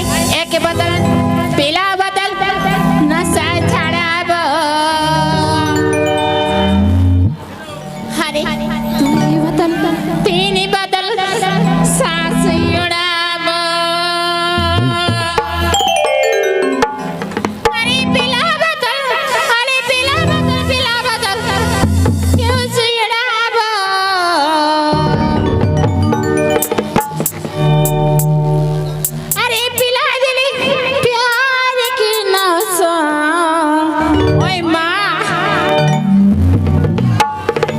एक बदल पीला बदल नशा छाड़ाब हरे दूई बदल तीन बदल सांस उड़ाब हरे पीला बदल क्यों उड़ाब अरे पिला दिली प्यार की नशा ओए माँ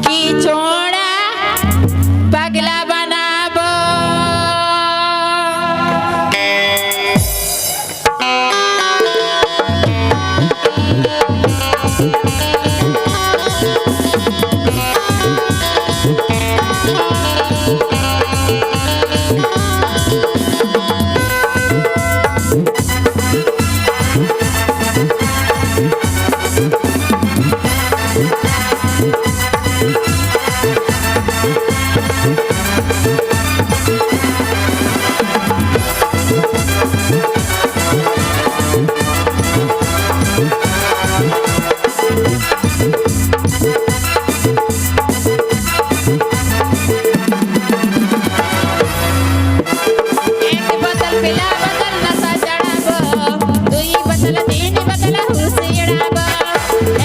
की छोड़ा पगला बनाबो एक बदल पिला बदल नशा चढ़ाबो दुई बदल तीन बदल होश उड़ाब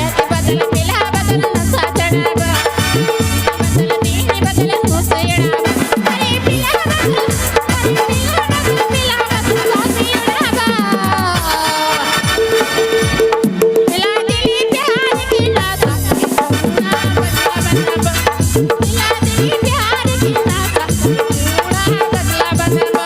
एक बदल पिला बदल नशा चढ़ाबो बदल तीन बदल होश उड़ाब अरे पिला बदल होश उड़ाब पिला दिली प्यार की नशा पिला दिली प्यार की नशा बदला बनाबो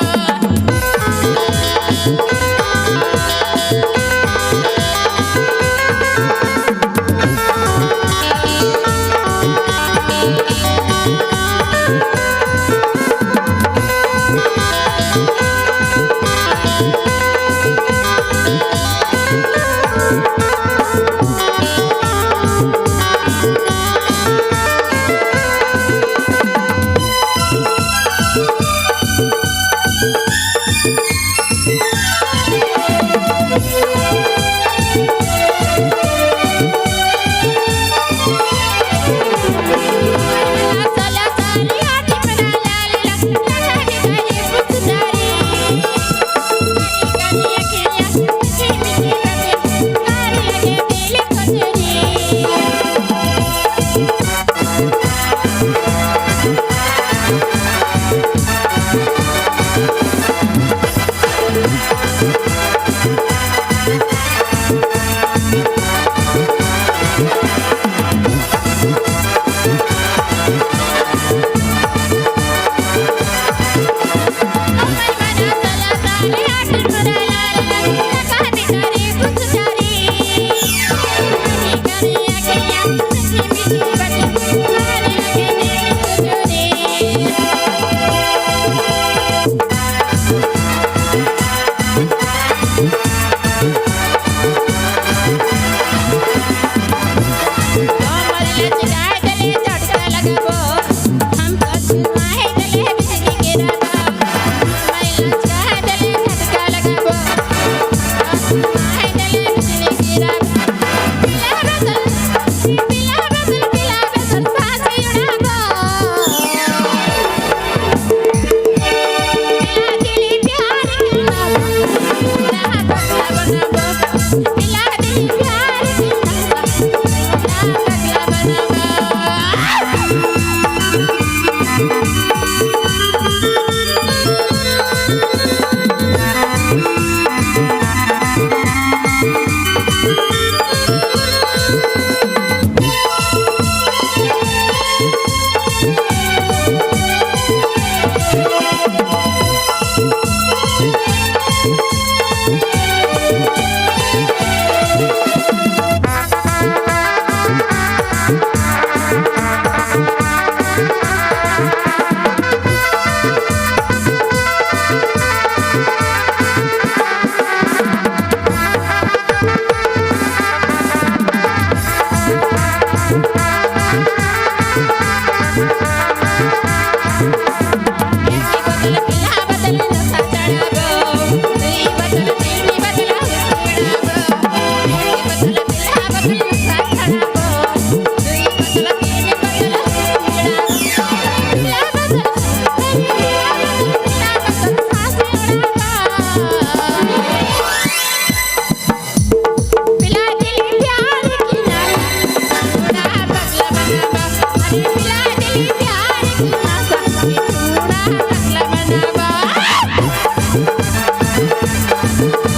ब